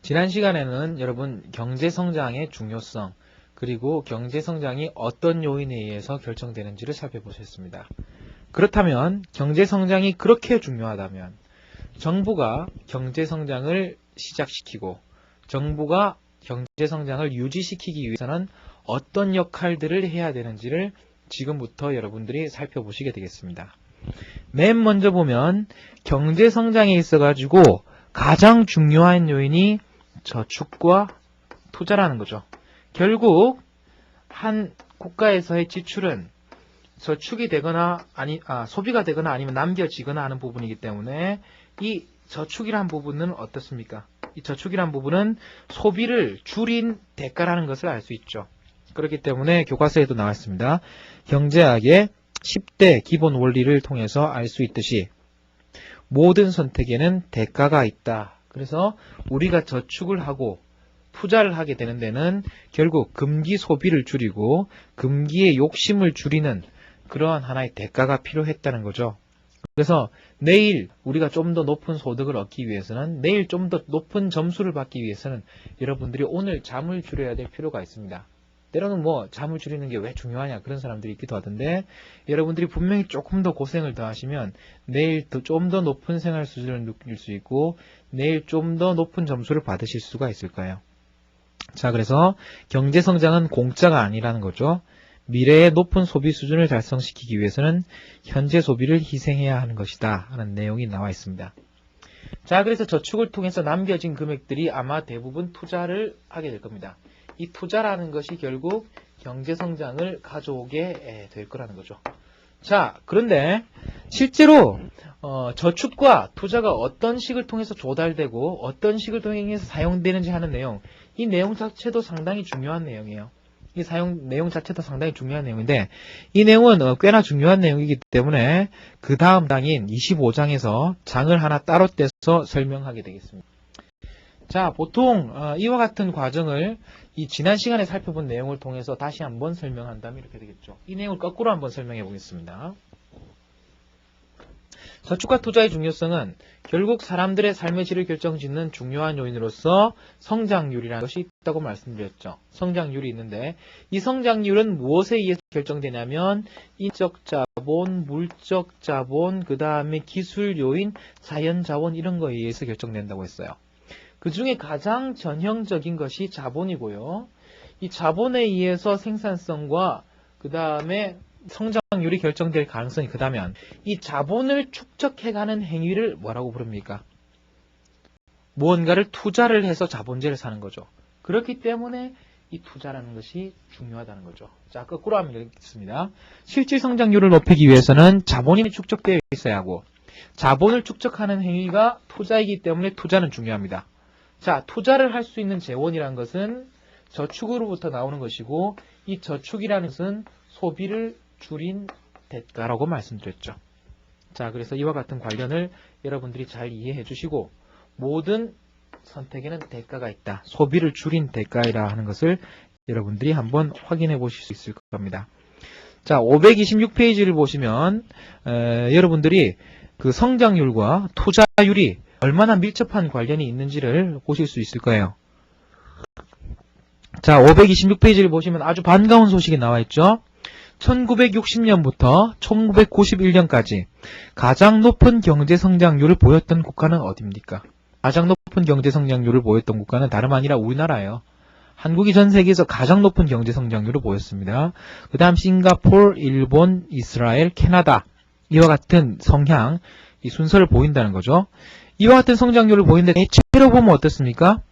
지난 시간에는 여러분 경제성장의 중요성 그리고 경제성장이 어떤 요인에 의해서 결정되는지를 살펴보셨습니다. 그렇다면 경제성장이 그렇게 중요하다면 정부가 경제성장을 시작시키고 정부가 경제성장을 유지시키기 위해서는 어떤 역할들을 해야 되는지를 지금부터 여러분들이 살펴보시게 되겠습니다. 맨 먼저 보면 경제성장에 있어가지고 가장 중요한 요인이 저축과 투자라는 거죠. 결국 한 국가에서의 지출은 저축이 되거나 소비가 되거나 아니면 남겨지거나 하는 부분이기 때문에 이 저축이란 부분은 어떻습니까? 이 저축이란 부분은 소비를 줄인 대가라는 것을 알 수 있죠. 그렇기 때문에 교과서에도 나왔습니다. 경제학의 10대 기본 원리를 통해서 알 수 있듯이 모든 선택에는 대가가 있다. 그래서 우리가 저축을 하고 투자를 하게 되는 데는 결국 금기 소비를 줄이고 금기의 욕심을 줄이는 그러한 하나의 대가가 필요했다는 거죠. 그래서 내일 우리가 좀 더 높은 소득을 얻기 위해서는 내일 좀 더 높은 점수를 받기 위해서는 여러분들이 오늘 잠을 줄여야 될 필요가 있습니다. 때로는 잠을 줄이는 게 왜 중요하냐 그런 사람들이 있기도 하던데 여러분들이 분명히 조금 더 고생을 더 하시면 내일 좀 더 높은 생활 수준을 느낄 수 있고 내일 좀 더 높은 점수를 받으실 수가 있을 거예요. 자, 그래서 경제성장은 공짜가 아니라는 거죠. 미래의 높은 소비 수준을 달성시키기 위해서는 현재 소비를 희생해야 하는 것이다 하는 내용이 나와 있습니다. 자, 그래서 저축을 통해서 남겨진 금액들이 아마 대부분 투자를 하게 될 겁니다. 이 투자라는 것이 결국 경제성장을 가져오게 될 거라는 거죠. 자, 그런데 실제로 저축과 투자가 어떤 식을 통해서 조달되고 어떤 식을 통해서 사용되는지 하는 내용, 이 내용 자체도 상당히 중요한 내용이에요. 이 내용 자체도 상당히 중요한 내용인데 이 내용은 꽤나 중요한 내용이기 때문에 그 다음 장인 25장에서 장을 하나 따로 떼서 설명하게 되겠습니다. 자, 보통 이와 같은 과정을 이 지난 시간에 살펴본 내용을 통해서 다시 한번 설명한다면 이렇게 되겠죠. 이 내용을 거꾸로 한번 설명해 보겠습니다. 저축과 투자의 중요성은 결국 사람들의 삶의 질을 결정짓는 중요한 요인으로서 성장률이라는 것이 있다고 말씀드렸죠. 성장률이 있는데 이 성장률은 무엇에 의해서 결정되냐면 인적 자본, 물적 자본, 그 다음에 기술 요인, 자연 자원 이런 거에 의해서 결정된다고 했어요. 그 중에 가장 전형적인 것이 자본이고요. 이 자본에 의해서 생산성과 그 다음에 성장률이 결정될 가능성이 크다면 이 자본을 축적해가는 행위를 뭐라고 부릅니까? 무언가를 투자를 해서 자본재를 사는 거죠. 그렇기 때문에 이 투자라는 것이 중요하다는 거죠. 자, 거꾸로 하면 되겠습니다. 실질 성장률을 높이기 위해서는 자본이 축적되어 있어야 하고 자본을 축적하는 행위가 투자이기 때문에 투자는 중요합니다. 자, 투자를 할 수 있는 재원이라는 것은 저축으로부터 나오는 것이고 이 저축이라는 것은 소비를 줄인 대가라고 말씀드렸죠. 자, 그래서 이와 같은 관련을 여러분들이 잘 이해해 주시고 모든 선택에는 대가가 있다. 소비를 줄인 대가이라 하는 것을 여러분들이 한번 확인해 보실 수 있을 겁니다. 자, 526페이지를 보시면 여러분들이 그 성장률과 투자율이 얼마나 밀접한 관련이 있는지를 보실 수 있을 거예요. 자, 526페이지를 보시면 아주 반가운 소식이 나와 있죠. 1960년부터 1991년까지 가장 높은 경제성장률을 보였던 국가는 어디입니까? 가장 높은 경제성장률을 보였던 국가는 다름 아니라 우리나라예요. 한국이 전 세계에서 가장 높은 경제성장률을 보였습니다. 그 다음 싱가포르, 일본, 이스라엘, 캐나다 이와 같은 성향, 이 순서를 보인다는 거죠. 이와 같은 성장률을 보이는데 대체로 보면 어떻습니까?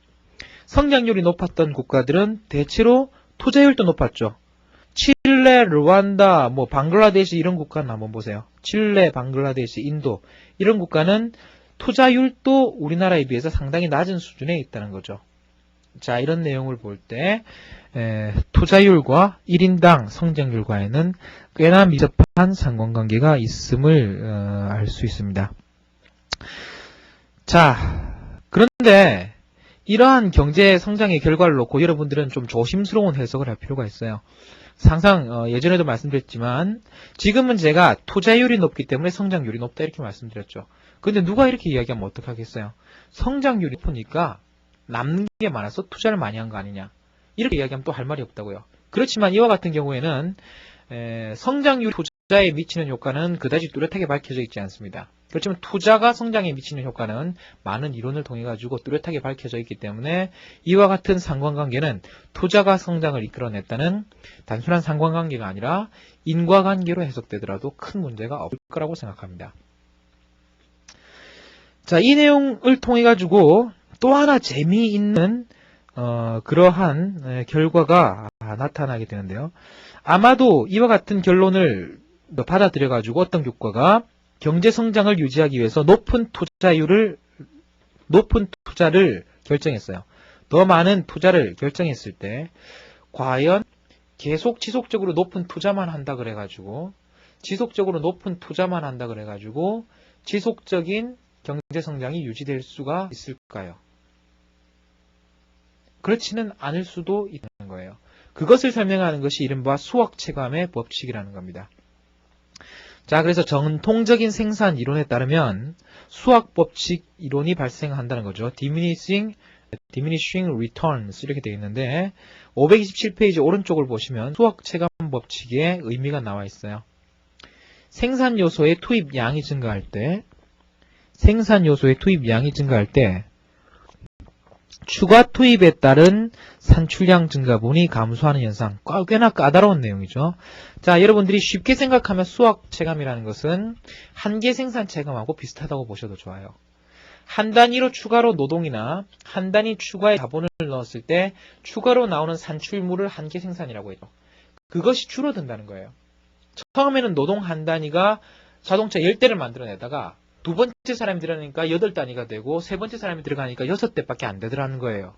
성장률이 높았던 국가들은 대체로 투자율도 높았죠. 칠레, 르완다, 방글라데시 이런 국가는 한번 보세요. 칠레, 방글라데시, 인도 이런 국가는 투자율도 우리나라에 비해서 상당히 낮은 수준에 있다는 거죠. 자, 이런 내용을 볼 때 투자율과 1인당 성장률과에는 꽤나 밀접한 상관관계가 있음을 알 수 있습니다. 자, 그런데 이러한 경제 성장의 결과를 놓고 여러분들은 좀 조심스러운 해석을 할 필요가 있어요. 항상 예전에도 말씀드렸지만 지금은 제가 투자율이 높기 때문에 성장률이 높다 이렇게 말씀드렸죠. 근데 누가 이렇게 이야기하면 어떡하겠어요? 성장률이 높으니까 남는 게 많아서 투자를 많이 한 거 아니냐. 이렇게 이야기하면 또 할 말이 없다고요. 그렇지만 이와 같은 경우에는 성장률 투자에 미치는 효과는 그다지 뚜렷하게 밝혀져 있지 않습니다. 그렇지만 투자가 성장에 미치는 효과는 많은 이론을 통해 가지고 뚜렷하게 밝혀져 있기 때문에 이와 같은 상관관계는 투자가 성장을 이끌어냈다는 단순한 상관관계가 아니라 인과관계로 해석되더라도 큰 문제가 없을 거라고 생각합니다. 자, 이 내용을 통해 가지고 또 하나 재미있는 그러한 결과가 나타나게 되는데요. 아마도 이와 같은 결론을 받아들여 가지고 어떤 교과가 경제 성장을 유지하기 위해서 높은 투자를 결정했어요. 더 많은 투자를 결정했을 때 과연 계속 지속적으로 높은 투자만 한다 그래 가지고 지속적인 경제 성장이 유지될 수가 있을까요? 그렇지는 않을 수도 있다는 거예요. 그것을 설명하는 것이 이른바 수학 체감의 법칙이라는 겁니다. 자, 그래서 전통적인 생산 이론에 따르면 수학 법칙 이론이 발생한다는 거죠. diminishing returns 이렇게 되어 있는데 527페이지 오른쪽을 보시면 수학 체감 법칙의 의미가 나와 있어요. 생산 요소의 투입량이 증가할 때 추가 투입에 따른 산출량 증가분이 감소하는 현상. 꽤나 까다로운 내용이죠. 자, 여러분들이 쉽게 생각하면 수학 체감이라는 것은 한계 생산 체감하고 비슷하다고 보셔도 좋아요. 한 단위로 추가로 노동이나 한 단위 추가의 자본을 넣었을 때 추가로 나오는 산출물을 한계 생산이라고 해요. 그것이 줄어든다는 거예요. 처음에는 노동 한 단위가 자동차 10대를 만들어내다가 두 번째 사람이 들어가니까 8단위가 되고 세 번째 사람이 들어가니까 6대밖에 안 되더라는 거예요.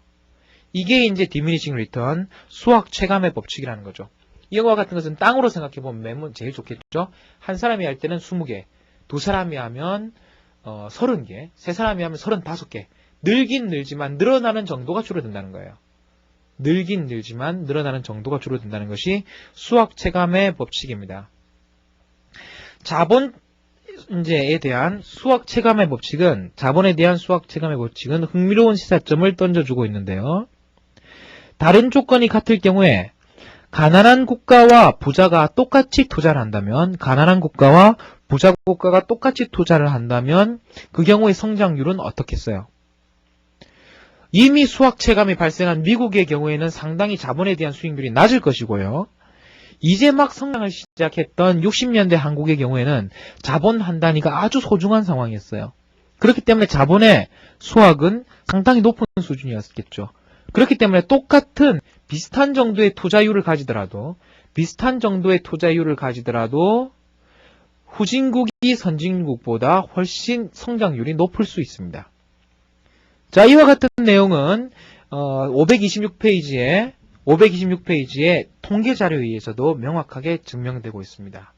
이게 이제 diminishing return, 수학 체감의 법칙이라는 거죠. 이와 같은 것은 땅으로 생각해보면 매문 제일 좋겠죠. 한 사람이 할 때는 20개, 두 사람이 하면 30개, 세 사람이 하면 35개. 늘긴 늘지만 늘어나는 정도가 줄어든다는 거예요. 늘긴 늘지만 늘어나는 정도가 줄어든다는 것이 수학 체감의 법칙입니다. 자본에 대한 수학 체감의 법칙은 흥미로운 시사점을 던져주고 있는데요. 다른 조건이 같을 경우에 가난한 국가와 부자가 똑같이 투자를 한다면 그 경우의 성장률은 어떻겠어요? 이미 수학 체감이 발생한 미국의 경우에는 상당히 자본에 대한 수익률이 낮을 것이고요. 이제 막 성장을 시작했던 60년대 한국의 경우에는 자본 한 단위가 아주 소중한 상황이었어요. 그렇기 때문에 자본의 수확은 상당히 높은 수준이었겠죠. 그렇기 때문에 비슷한 정도의 투자율을 가지더라도 후진국이 선진국보다 훨씬 성장률이 높을 수 있습니다. 자, 이와 같은 내용은 526페이지의 통계 자료에 의해서도 명확하게 증명되고 있습니다.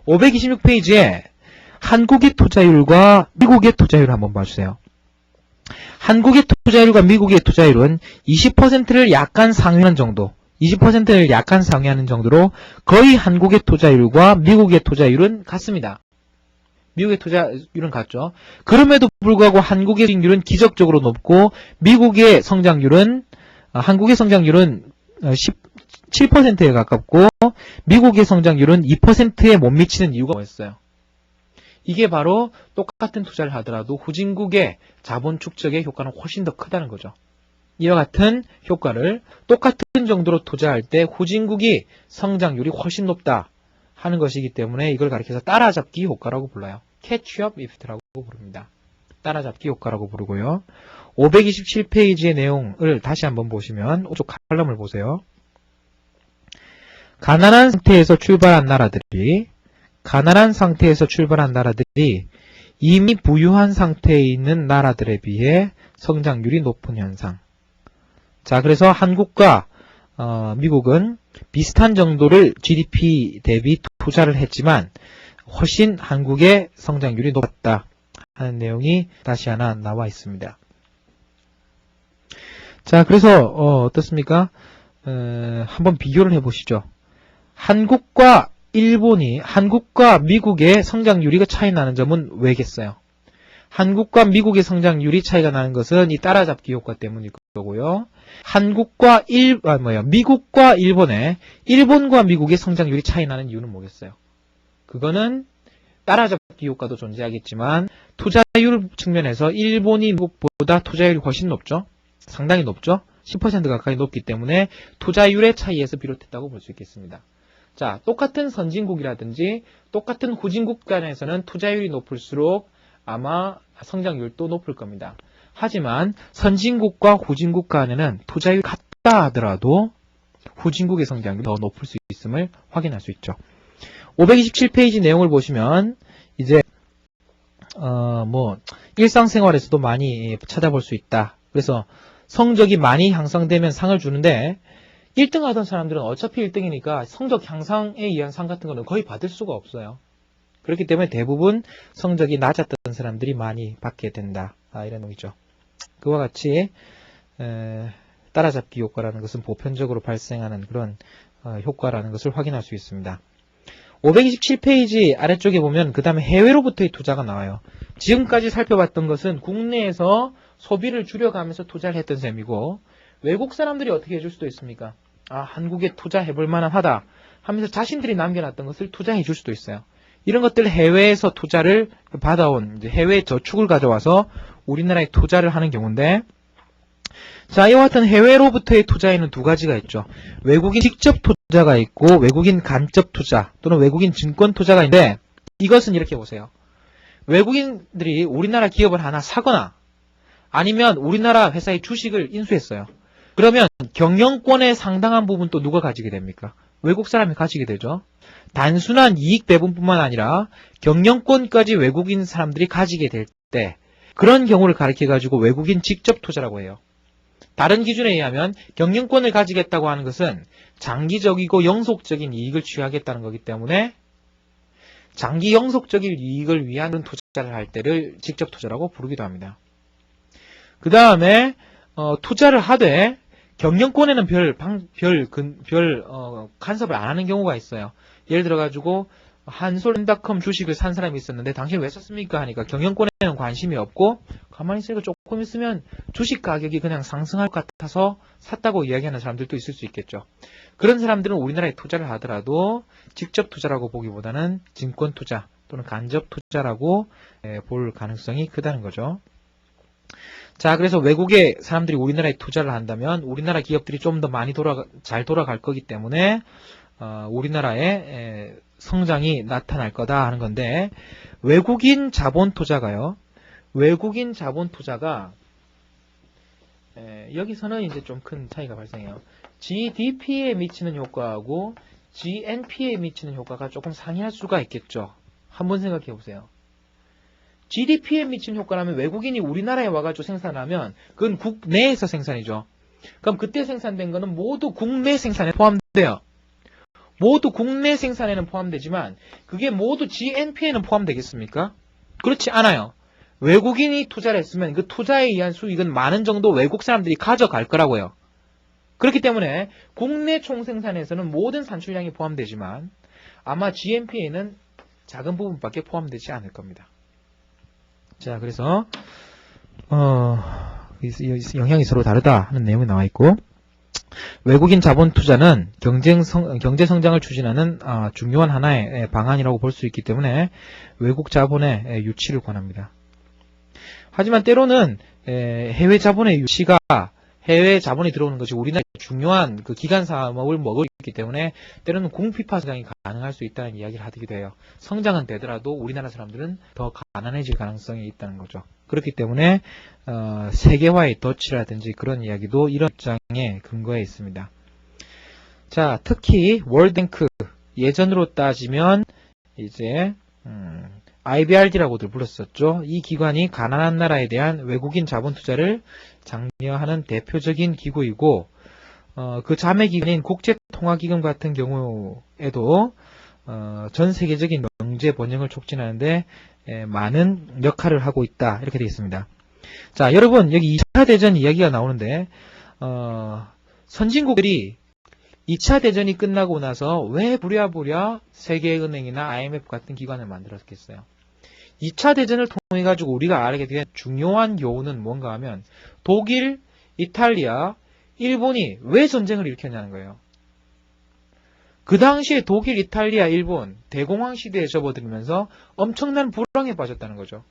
526페이지에 한국의 투자율과 미국의 투자율을 한번 봐주세요. 한국의 투자율과 미국의 투자율은 20%를 약간 상회하는 정도로 거의 한국의 투자율과 미국의 투자율은 같습니다. 미국의 투자율은 같죠. 그럼에도 불구하고 한국의 수익률은 기적적으로 높고 한국의 성장률은 17%에 가깝고 미국의 성장률은 2%에 못 미치는 이유가 뭐였어요? 이게 바로 똑같은 투자를 하더라도 후진국의 자본 축적의 효과는 훨씬 더 크다는 거죠. 이와 같은 효과를 똑같은 정도로 투자할 때 후진국이 성장률이 훨씬 높다 하는 것이기 때문에 이걸 가리켜서 따라잡기 효과라고 불러요. catch-up effect라고 부릅니다. 따라잡기 효과라고 부르고요. 527페이지의 내용을 다시 한번 보시면 오쪽 칼럼을 보세요. 가난한 상태에서 출발한 나라들이 이미 부유한 상태에 있는 나라들에 비해 성장률이 높은 현상. 자, 그래서 한국과 미국은 비슷한 정도를 GDP 대비 투자를 했지만 훨씬 한국의 성장률이 높았다 하는 내용이 다시 하나 나와 있습니다. 자, 그래서 어떻습니까? 한번 비교를 해보시죠. 한국과 미국의 성장률이 차이 나는 점은 왜겠어요? 한국과 미국의 성장률이 차이가 나는 것은 이 따라잡기 효과 때문일 거고요. 미국과 일본과 미국의 성장률이 차이 나는 이유는 뭐겠어요? 그거는 따라잡기 효과도 존재하겠지만 투자율 측면에서 일본이 미국보다 투자율이 훨씬 높죠. 상당히 높죠. 10% 가까이 높기 때문에 투자율의 차이에서 비롯했다고 볼 수 있겠습니다. 자, 똑같은 선진국이라든지 똑같은 후진국 간에서는 투자율이 높을수록 아마 성장률도 높을 겁니다. 하지만 선진국과 후진국 간에는 투자율이 같다 하더라도 후진국의 성장률이 더 높을 수 있음을 확인할 수 있죠. 527페이지 내용을 보시면 이제 일상생활에서도 많이 찾아볼 수 있다. 그래서 성적이 많이 향상되면 상을 주는데 1등 하던 사람들은 어차피 1등이니까 성적 향상에 의한 상 같은 거는 거의 받을 수가 없어요. 그렇기 때문에 대부분 성적이 낮았던 사람들이 많이 받게 된다. 이런 의미죠. 그와 같이 따라잡기 효과라는 것은 보편적으로 발생하는 그런 효과라는 것을 확인할 수 있습니다. 527페이지 아래쪽에 보면 그 다음에 해외로부터의 투자가 나와요. 지금까지 살펴봤던 것은 국내에서 소비를 줄여가면서 투자를 했던 셈이고 외국 사람들이 어떻게 해줄 수도 있습니까? 한국에 투자해볼 만하다 하면서 자신들이 남겨놨던 것을 투자해 줄 수도 있어요. 이런 것들 해외에서 투자를 받아온 해외 저축을 가져와서 우리나라에 투자를 하는 경우인데 자, 이와 같은 해외로부터의 투자에는 두 가지가 있죠. 외국인 직접 투자가 있고 외국인 간접 투자 또는 외국인 증권 투자가 있는데 이것은 이렇게 보세요. 외국인들이 우리나라 기업을 하나 사거나 아니면 우리나라 회사의 주식을 인수했어요. 그러면 경영권의 상당한 부분 또 누가 가지게 됩니까? 외국 사람이 가지게 되죠. 단순한 이익 배분뿐만 아니라 경영권까지 외국인 사람들이 가지게 될 때 그런 경우를 가리켜가지고 외국인 직접 투자라고 해요. 다른 기준에 의하면 경영권을 가지겠다고 하는 것은 장기적이고 영속적인 이익을 취하겠다는 거기 때문에 장기 영속적인 이익을 위한 투자를 할 때를 직접 투자라고 부르기도 합니다. 그 다음에 투자를 하되 경영권에는 별 간섭을 안 하는 경우가 있어요. 예를 들어가지고 한솔닷컴 주식을 산 사람이 있었는데 당신 왜 샀습니까? 하니까 경영권에는 관심이 없고 가만히 있으니까 조금 있으면 주식 가격이 그냥 상승할 것 같아서 샀다고 이야기하는 사람들도 있을 수 있겠죠. 그런 사람들은 우리나라에 투자를 하더라도 직접 투자라고 보기보다는 증권 투자 또는 간접 투자라고 볼 가능성이 크다는 거죠. 자, 그래서 외국의 사람들이 우리나라에 투자를 한다면 우리나라 기업들이 좀 더 많이 잘 돌아갈 거기 때문에 우리나라의 성장이 나타날 거다 하는 건데 외국인 자본 투자가요. 외국인 자본 투자가 여기서는 이제 좀 큰 차이가 발생해요. GDP에 미치는 효과하고 GNP에 미치는 효과가 조금 상이할 수가 있겠죠. 한번 생각해 보세요. GDP에 미치는 효과라면 외국인이 우리나라에 와가지고 생산하면 그건 국내에서 생산이죠. 그럼 그때 생산된 거는 모두 국내 생산에 포함돼요. 모두 국내 생산에는 포함되지만 그게 모두 GNP에는 포함되겠습니까? 그렇지 않아요. 외국인이 투자를 했으면 그 투자에 의한 수익은 많은 정도 외국 사람들이 가져갈 거라고요. 그렇기 때문에 국내 총생산에서는 모든 산출량이 포함되지만 아마 GNP에는 작은 부분밖에 포함되지 않을 겁니다. 자, 그래서 영향이 서로 다르다 하는 내용이 나와 있고 외국인 자본 투자는 경제 성장을 추진하는 중요한 하나의 방안이라고 볼 수 있기 때문에 외국 자본의 유치를 권합니다. 하지만 때로는 해외 자본의 유치가 해외 자본이 들어오는 것이 우리나라의 중요한 그 기간 사업을 먹고 있기 때문에 때로는 궁핍화 성장이 가능할 수 있다는 이야기를 하기도 해요. 성장은 되더라도 우리나라 사람들은 더 가난해질 가능성이 있다는 거죠. 그렇기 때문에 세계화의 덫이라든지 그런 이야기도 이런 입장에 근거해 있습니다. 자, 특히 월드뱅크 예전으로 따지면 이제 IBRD라고도 불렀었죠. 이 기관이 가난한 나라에 대한 외국인 자본 투자를 장려하는 대표적인 기구이고 그 자매 기관인 국제통화기금 같은 경우에도 전 세계적인 경제 번영을 촉진하는데 많은 역할을 하고 있다. 이렇게 되어 있습니다. 자, 여러분 여기 2차 대전 이야기가 나오는데 선진국들이 2차 대전이 끝나고 나서 왜 부랴부랴 세계은행이나 IMF 같은 기관을 만들었겠어요? 2차 대전을 통해 가지고 우리가 알게 된 중요한 교훈은 뭔가 하면 독일, 이탈리아, 일본이 왜 전쟁을 일으켰냐는 거예요. 그 당시에 독일, 이탈리아, 일본 대공황 시대에 접어들면서 엄청난 불황에 빠졌다는 거죠.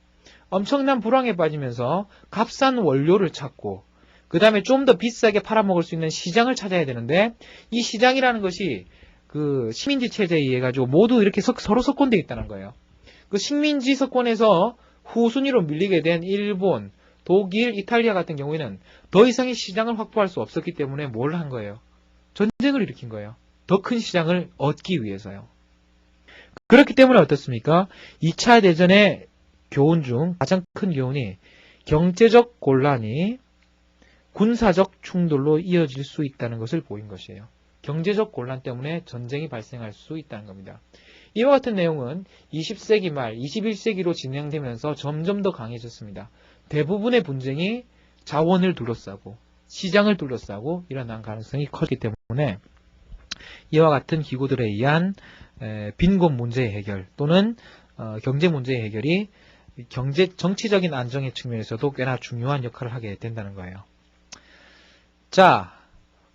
엄청난 불황에 빠지면서 값싼 원료를 찾고 그 다음에 좀 더 비싸게 팔아먹을 수 있는 시장을 찾아야 되는데 이 시장이라는 것이 그 식민지 체제에 의해 가지고 모두 이렇게 서로 석권되어 있다는 거예요. 그 식민지 석권에서 후순위로 밀리게 된 일본, 독일, 이탈리아 같은 경우에는 더 이상의 시장을 확보할 수 없었기 때문에 뭘 한 거예요? 전쟁을 일으킨 거예요. 더 큰 시장을 얻기 위해서요. 그렇기 때문에 어떻습니까? 2차 대전의 교훈 중 가장 큰 교훈이 경제적 곤란이 군사적 충돌로 이어질 수 있다는 것을 보인 것이에요. 경제적 곤란 때문에 전쟁이 발생할 수 있다는 겁니다. 이와 같은 내용은 20세기 말, 21세기로 진행되면서 점점 더 강해졌습니다. 대부분의 분쟁이 자원을 둘러싸고 시장을 둘러싸고 일어난 가능성이 컸기 때문에 이와 같은 기구들에 의한 빈곤 문제의 해결 또는 경제 문제의 해결이 정치적인 안정의 측면에서도 꽤나 중요한 역할을 하게 된다는 거예요. 자,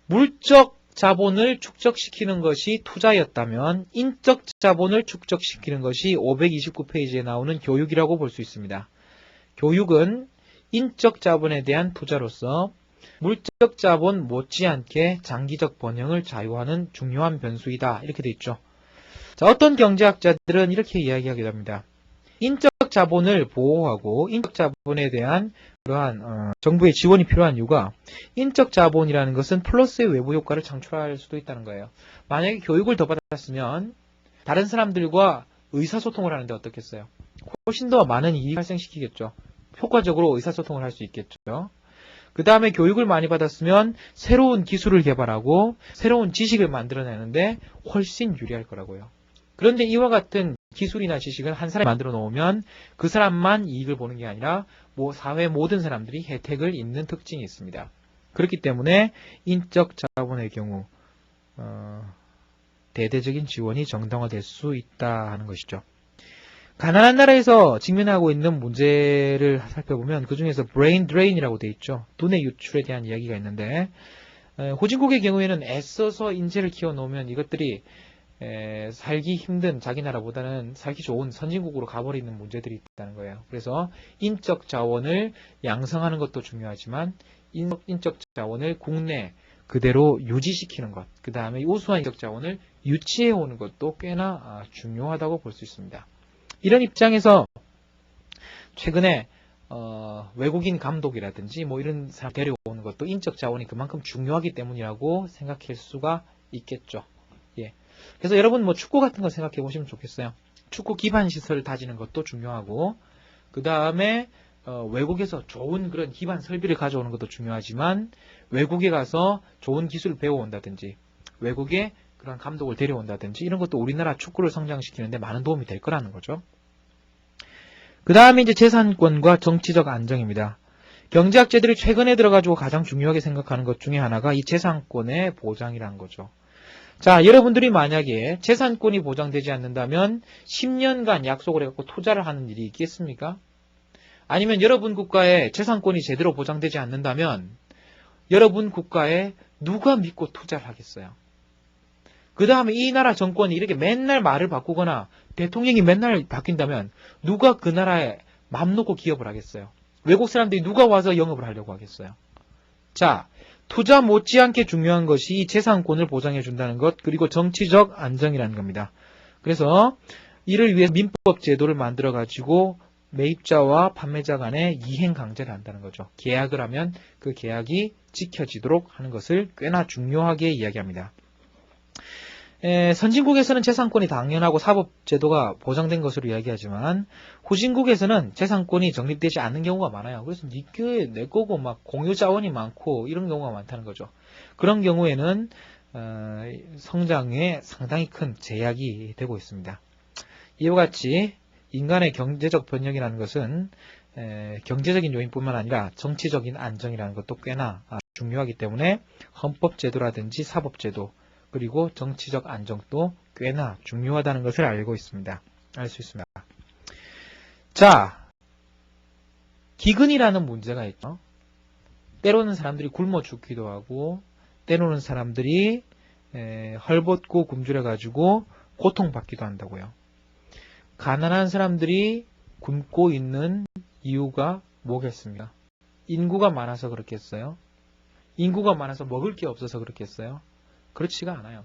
물적 자본을 축적시키는 것이 투자였다면 인적 자본을 축적시키는 것이 529페이지에 나오는 교육이라고 볼 수 있습니다. 교육은 인적 자본에 대한 투자로서 물적 자본 못지않게 장기적 번영을 자유하는 중요한 변수이다. 이렇게 돼 있죠. 자, 어떤 경제학자들은 이렇게 이야기하게 됩니다. 인적 자본을 보호하고 인적 자본에 대한 그러한 정부의 지원이 필요한 이유가 인적 자본이라는 것은 플러스의 외부 효과를 창출할 수도 있다는 거예요. 만약에 교육을 더 받았으면 다른 사람들과 의사소통을 하는데 어떻겠어요? 훨씬 더 많은 이익을 발생시키겠죠. 효과적으로 의사소통을 할 수 있겠죠. 그 다음에 교육을 많이 받았으면 새로운 기술을 개발하고 새로운 지식을 만들어내는데 훨씬 유리할 거라고요. 그런데 이와 같은 기술이나 지식을 한 사람이 만들어 놓으면 그 사람만 이익을 보는 게 아니라 사회 모든 사람들이 혜택을 입는 특징이 있습니다. 그렇기 때문에 인적 자본의 경우 대대적인 지원이 정당화될 수 있다 하는 것이죠. 가난한 나라에서 직면하고 있는 문제를 살펴보면 그 중에서 브레인 드레인이라고 되어 있죠. 두뇌 유출에 대한 이야기가 있는데 후진국의 경우에는 애써서 인재를 키워놓으면 이것들이 살기 힘든 자기 나라보다는 살기 좋은 선진국으로 가버리는 문제들이 있다는 거예요. 그래서 인적 자원을 양성하는 것도 중요하지만 인적 자원을 국내 그대로 유지시키는 것, 그 다음에 우수한 인적 자원을 유치해 오는 것도 꽤나 중요하다고 볼 수 있습니다. 이런 입장에서 최근에 외국인 감독이라든지 이런 사람 데려오는 것도 인적 자원이 그만큼 중요하기 때문이라고 생각할 수가 있겠죠. 예. 그래서 여러분 축구 같은 거 생각해 보시면 좋겠어요. 축구 기반 시설을 다지는 것도 중요하고 그 다음에 외국에서 좋은 그런 기반 설비를 가져오는 것도 중요하지만 외국에 가서 좋은 기술을 배워온다든지 외국에 그런 감독을 데려온다든지 이런 것도 우리나라 축구를 성장시키는데 많은 도움이 될 거라는 거죠. 그 다음에 이제 재산권과 정치적 안정입니다. 경제학자들이 최근에 들어가지고 가장 중요하게 생각하는 것 중에 하나가 이 재산권의 보장이라는 거죠. 자, 여러분들이 만약에 재산권이 보장되지 않는다면 10년간 약속을 해갖고 투자를 하는 일이 있겠습니까? 아니면 여러분 국가에 재산권이 제대로 보장되지 않는다면 여러분 국가에 누가 믿고 투자를 하겠어요? 그 다음에 이 나라 정권이 이렇게 맨날 말을 바꾸거나 대통령이 맨날 바뀐다면 누가 그 나라에 맘 놓고 기업을 하겠어요? 외국 사람들이 누가 와서 영업을 하려고 하겠어요? 자, 투자 못지않게 중요한 것이 이 재산권을 보장해 준다는 것 그리고 정치적 안정이라는 겁니다. 그래서 이를 위해 민법 제도를 만들어 가지고 매입자와 판매자 간에 이행 강제를 한다는 거죠. 계약을 하면 그 계약이 지켜지도록 하는 것을 꽤나 중요하게 이야기합니다. 선진국에서는 재산권이 당연하고 사법제도가 보장된 것으로 이야기하지만 후진국에서는 재산권이 정립되지 않는 경우가 많아요. 그래서 네 교회 내 거고 막 공유자원이 많고 이런 경우가 많다는 거죠. 그런 경우에는 성장에 상당히 큰 제약이 되고 있습니다. 이와 같이 인간의 경제적 번영이라는 것은 경제적인 요인뿐만 아니라 정치적인 안정이라는 것도 꽤나 중요하기 때문에 헌법제도라든지 사법제도 그리고 정치적 안정도 꽤나 중요하다는 것을 알 수 있습니다. 자, 기근이라는 문제가 있죠. 때로는 사람들이 굶어 죽기도 하고 때로는 사람들이 헐벗고 굶주려가지고 고통받기도 한다고요. 가난한 사람들이 굶고 있는 이유가 뭐겠습니까? 인구가 많아서 그렇겠어요? 인구가 많아서 먹을 게 없어서 그렇겠어요? 그렇지가 않아요.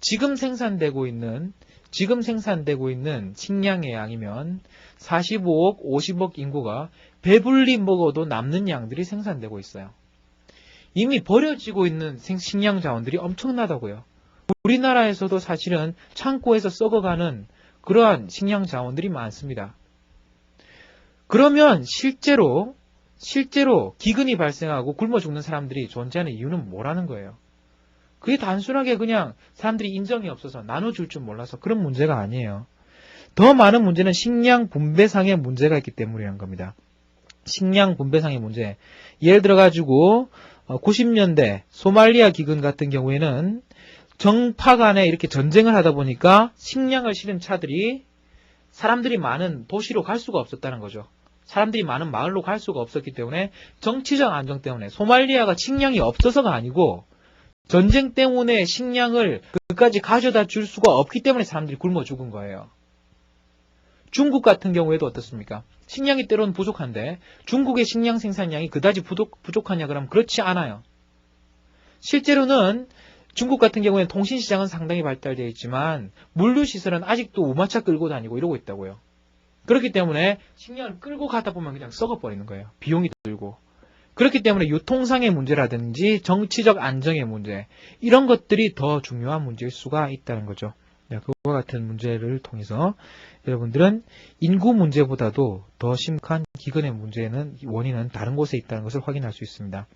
지금 생산되고 있는 식량의 양이면 45억, 50억 인구가 배불리 먹어도 남는 양들이 생산되고 있어요. 이미 버려지고 있는 식량 자원들이 엄청나다고요. 우리나라에서도 사실은 창고에서 썩어가는 그러한 식량 자원들이 많습니다. 그러면 실제로 기근이 발생하고 굶어 죽는 사람들이 존재하는 이유는 뭐라는 거예요? 그게 단순하게 그냥 사람들이 인정이 없어서 나눠줄 줄 몰라서 그런 문제가 아니에요. 더 많은 문제는 식량 분배상의 문제가 있기 때문이라는 겁니다. 식량 분배상의 문제. 예를 들어가지고 90년대 소말리아 기근 같은 경우에는 정파 간에 이렇게 전쟁을 하다 보니까 식량을 실은 차들이 사람들이 많은 도시로 갈 수가 없었다는 거죠. 사람들이 많은 마을로 갈 수가 없었기 때문에 정치적 안정 때문에 소말리아가 식량이 없어서가 아니고 전쟁 때문에 식량을 끝까지 가져다 줄 수가 없기 때문에 사람들이 굶어 죽은 거예요. 중국 같은 경우에도 어떻습니까? 식량이 때로는 부족한데 중국의 식량 생산량이 그다지 부족하냐 그러면 그렇지 않아요. 실제로는 중국 같은 경우에는 통신시장은 상당히 발달되어 있지만 물류시설은 아직도 우마차 끌고 다니고 이러고 있다고요. 그렇기 때문에 식량을 끌고 가다 보면 그냥 썩어버리는 거예요. 비용이 들고. 그렇기 때문에 유통상의 문제라든지 정치적 안정의 문제 이런 것들이 더 중요한 문제일 수가 있다는 거죠. 그와 같은 문제를 통해서 여러분들은 인구 문제보다도 더 심각한 기근의 문제는 원인은 다른 곳에 있다는 것을 확인할 수 있습니다.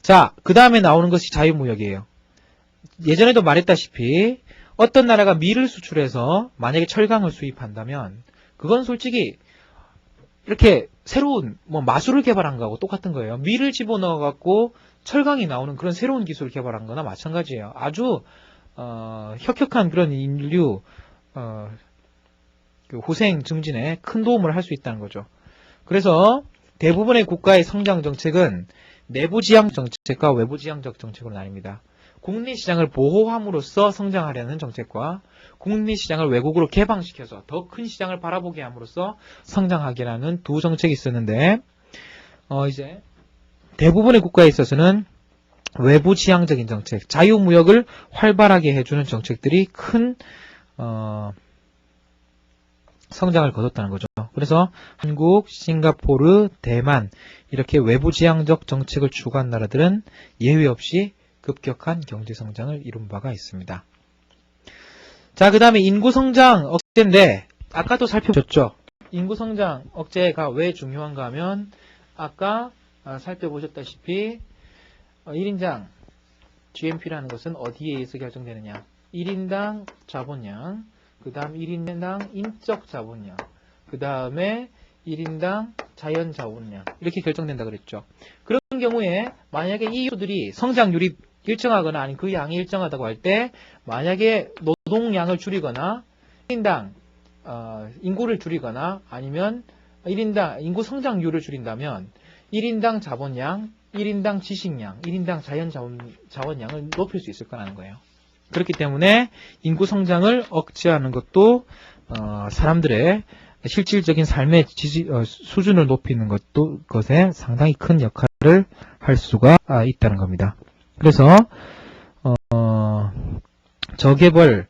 자, 그 다음에 나오는 것이 자유무역이에요. 예전에도 말했다시피 어떤 나라가 밀을 수출해서 만약에 철강을 수입한다면 그건 솔직히 이렇게 새로운 마술을 개발한 거하고 똑같은 거예요. 밀을 집어넣어 갖고 철강이 나오는 그런 새로운 기술을 개발한 거나 마찬가지예요. 아주 혁혁한 그런 인류 그 후생 증진에 큰 도움을 할 수 있다는 거죠. 그래서 대부분의 국가의 성장 정책은 내부 지향 정책과 외부 지향적 정책으로 나뉩니다. 국내 시장을 보호함으로써 성장하려는 정책과 국내 시장을 외국으로 개방시켜서 더 큰 시장을 바라보게 함으로써 성장하게라는 두 정책이 있었는데 이제 대부분의 국가에 있어서는 외부 지향적인 정책, 자유무역을 활발하게 해주는 정책들이 큰 성장을 거뒀다는 거죠. 그래서 한국, 싱가포르, 대만 이렇게 외부 지향적 정책을 추구한 나라들은 예외 없이 급격한 경제성장을 이룬 바가 있습니다. 자, 그 다음에 인구성장 억제인데 아까도 살펴보셨죠? 인구성장 억제가 왜 중요한가 하면 아까 살펴보셨다시피 1인당 GNP라는 것은 어디에 의해서 결정되느냐? 1인당 자본량, 그 다음 1인당 인적 자본량, 그 다음에 1인당 자연 자본량 이렇게 결정된다 그랬죠. 그런 경우에 만약에 이 요소들이 성장률이 일정하거나 아니면 그 양이 일정하다고 할 때 만약에 노동량을 줄이거나 1인당 인구를 줄이거나 아니면 1인당 인구 성장률을 줄인다면 1인당 자본량, 1인당 지식량, 1인당 자연 자원량을 높일 수 있을 거라는 거예요. 그렇기 때문에 인구 성장을 억제하는 것도 사람들의 실질적인 삶의 수준을 높이는 것에 상당히 큰 역할을 할 수가 있다는 겁니다. 그래서 저개발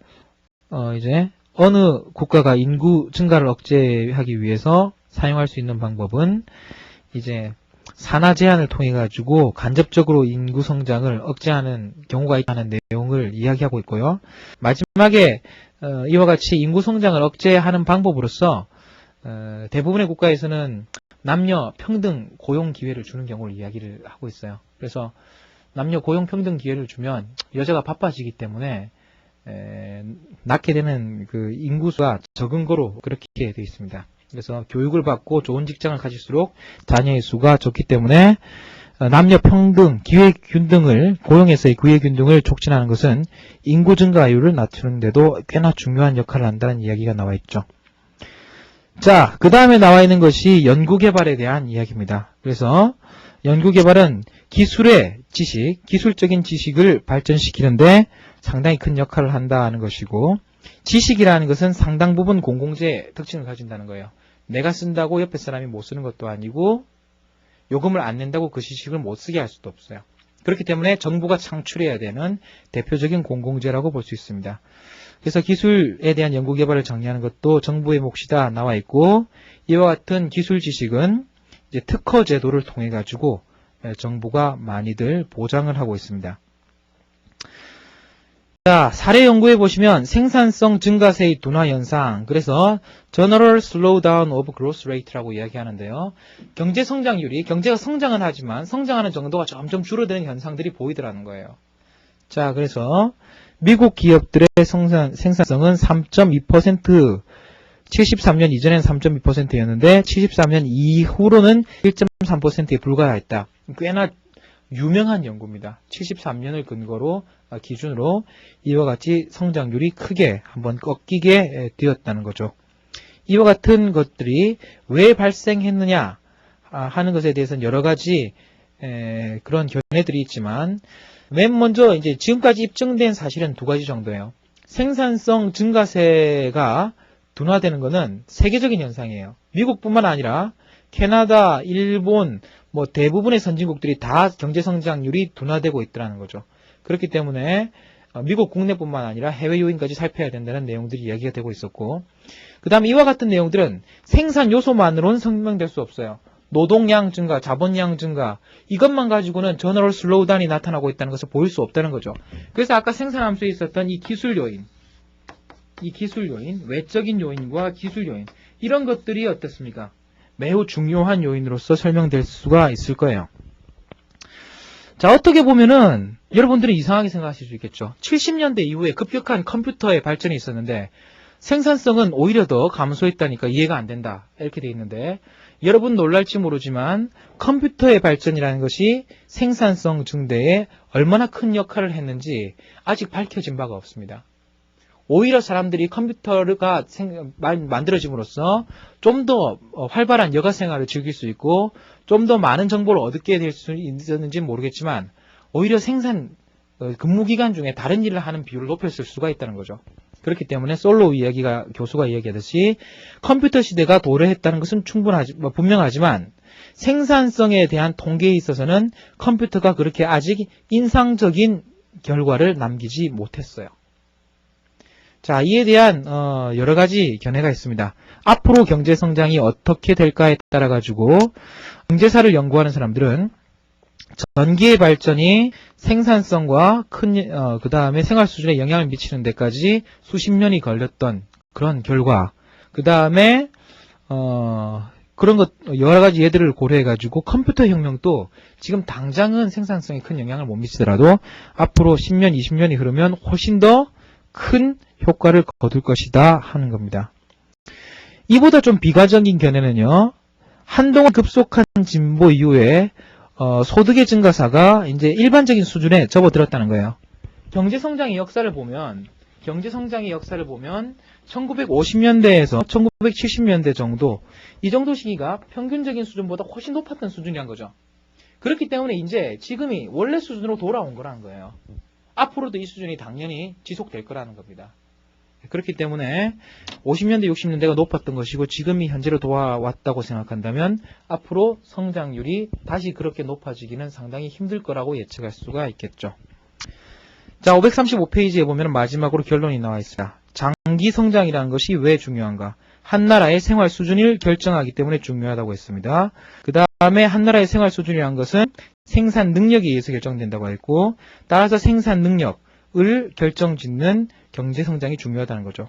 이제 어느 국가가 인구 증가를 억제하기 위해서 사용할 수 있는 방법은 이제 산하 제한을 통해 가지고 간접적으로 인구 성장을 억제하는 경우가 있다는 내용을 이야기하고 있고요. 마지막에 이와 같이 인구 성장을 억제하는 방법으로서 대부분의 국가에서는 남녀 평등 고용 기회를 주는 경우를 이야기를 하고 있어요. 그래서 남녀 고용 평등 기회를 주면 여자가 바빠지기 때문에 낳게 되는 그 인구수가 적은 거로 그렇게 되어 있습니다. 그래서 교육을 받고 좋은 직장을 가질수록 자녀의 수가 적기 때문에 남녀 평등, 기회균등을 고용에서의 기회균등을 촉진하는 것은 인구 증가율을 낮추는 데도 꽤나 중요한 역할을 한다는 이야기가 나와 있죠. 자, 그 다음에 나와 있는 것이 연구개발에 대한 이야기입니다. 그래서 연구개발은 기술의 지식, 기술적인 지식을 발전시키는데 상당히 큰 역할을 한다는 것이고, 지식이라는 것은 상당 부분 공공재의 특징을 가진다는 거예요. 내가 쓴다고 옆에 사람이 못 쓰는 것도 아니고, 요금을 안 낸다고 그 지식을 못 쓰게 할 수도 없어요. 그렇기 때문에 정부가 창출해야 되는 대표적인 공공재라고 볼 수 있습니다. 그래서 기술에 대한 연구개발을 정리하는 것도 정부의 몫이다 나와 있고, 이와 같은 기술 지식은 이제 특허 제도를 통해 가지고 정부가 많이들 보장을 하고 있습니다. 자, 사례 연구해 보시면 생산성 증가세의 둔화 현상, 그래서 General Slowdown of Growth Rate라고 이야기하는데요. 경제 성장률이, 경제가 성장은 하지만 성장하는 정도가 점점 줄어드는 현상들이 보이더라는 거예요. 자, 그래서 미국 기업들의 생산성은 3.2%, 73년 이전에는 3.2%였는데 73년 이후로는 1.3%에 불과했다. 꽤나 유명한 연구입니다. 73년을 근거로 기준으로 이와 같이 성장률이 크게 한번 꺾이게 되었다는 거죠. 이와 같은 것들이 왜 발생했느냐 하는 것에 대해서는 여러 가지 그런 견해들이 있지만, 맨 먼저 이제 지금까지 입증된 사실은 두 가지 정도예요. 생산성 증가세가 둔화되는 것은 세계적인 현상이에요. 미국뿐만 아니라 캐나다, 일본, 뭐 대부분의 선진국들이 다 경제 성장률이 둔화되고 있다는 거죠. 그렇기 때문에 미국 국내뿐만 아니라 해외 요인까지 살펴야 된다는 내용들이 이야기가 되고 있었고, 그 다음에 이와 같은 내용들은 생산 요소만으로는 설명될 수 없어요. 노동량 증가, 자본량 증가, 이것만 가지고는 저너럴 슬로우다운이 나타나고 있다는 것을 보일 수 없다는 거죠. 그래서 아까 생산함수에 있었던 이 기술 요인, 외적인 요인과 기술 요인, 이런 것들이 어떻습니까? 매우 중요한 요인으로서 설명될 수가 있을 거예요. 자, 어떻게 보면은 여러분들은 이상하게 생각하실 수 있겠죠. 70년대 이후에 급격한 컴퓨터의 발전이 있었는데 생산성은 오히려 더 감소했다니까 이해가 안 된다, 이렇게 돼 있는데, 여러분 놀랄지 모르지만 컴퓨터의 발전이라는 것이 생산성 증대에 얼마나 큰 역할을 했는지 아직 밝혀진 바가 없습니다. 오히려 사람들이 컴퓨터가 만들어짐으로써 좀 더 활발한 여가 생활을 즐길 수 있고 좀 더 많은 정보를 얻게 될 수 있었는지 모르겠지만, 오히려 생산 근무기간 중에 다른 일을 하는 비율을 높였을 수가 있다는 거죠. 그렇기 때문에 솔로 교수가 이야기하듯이 컴퓨터 시대가 도래했다는 것은 분명하지만 생산성에 대한 통계에 있어서는 컴퓨터가 그렇게 아직 인상적인 결과를 남기지 못했어요. 자, 이에 대한 여러 가지 견해가 있습니다. 앞으로 경제 성장이 어떻게 될까에 따라 가지고 경제사를 연구하는 사람들은 전기의 발전이 생산성과 그 다음에 생활 수준에 영향을 미치는 데까지 수십 년이 걸렸던 그런 결과, 그 다음에 그런 것 여러 가지 예들을 고려해 가지고 컴퓨터 혁명도 지금 당장은 생산성에 큰 영향을 못 미치더라도 앞으로 10년, 20년이 흐르면 훨씬 더 큰 효과를 거둘 것이다 하는 겁니다. 이보다 좀 비과적인 견해는요, 한동안 급속한 진보 이후에 소득의 증가사가 이제 일반적인 수준에 접어들었다는 거예요. 경제 성장의 역사를 보면 1950년대에서 1970년대 정도, 이 정도 시기가 평균적인 수준보다 훨씬 높았던 수준이란 거죠. 그렇기 때문에 이제 지금이 원래 수준으로 돌아온 거라는 거예요. 앞으로도 이 수준이 당연히 지속될 거라는 겁니다. 그렇기 때문에 50년대, 60년대가 높았던 것이고 지금이 현재로 돌아왔다고 생각한다면 앞으로 성장률이 다시 그렇게 높아지기는 상당히 힘들 거라고 예측할 수가 있겠죠. 자, 535페이지에 보면 마지막으로 결론이 나와 있습니다. 장기 성장이라는 것이 왜 중요한가? 한 나라의 생활 수준을 결정하기 때문에 중요하다고 했습니다. 그 다음에 한 나라의 생활 수준이라는 것은 생산 능력에 의해서 결정된다고 했고, 따라서 생산 능력을 결정짓는 경제 성장이 중요하다는 거죠.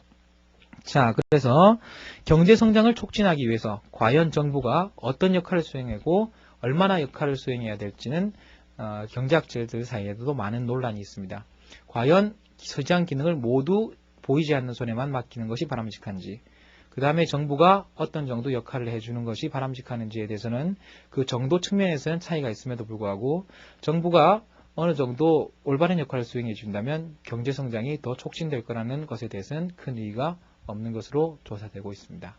자, 그래서 경제 성장을 촉진하기 위해서 과연 정부가 어떤 역할을 수행하고 얼마나 역할을 수행해야 될지는 경제학자들 사이에도 많은 논란이 있습니다. 과연 시장 기능을 모두 보이지 않는 손에만 맡기는 것이 바람직한지, 그 다음에 정부가 어떤 정도 역할을 해주는 것이 바람직한지에 대해서는 그 정도 측면에서는 차이가 있음에도 불구하고 정부가 어느 정도 올바른 역할을 수행해 준다면 경제 성장이 더 촉진될 거라는 것에 대해서는 큰 의의가 없는 것으로 조사되고 있습니다.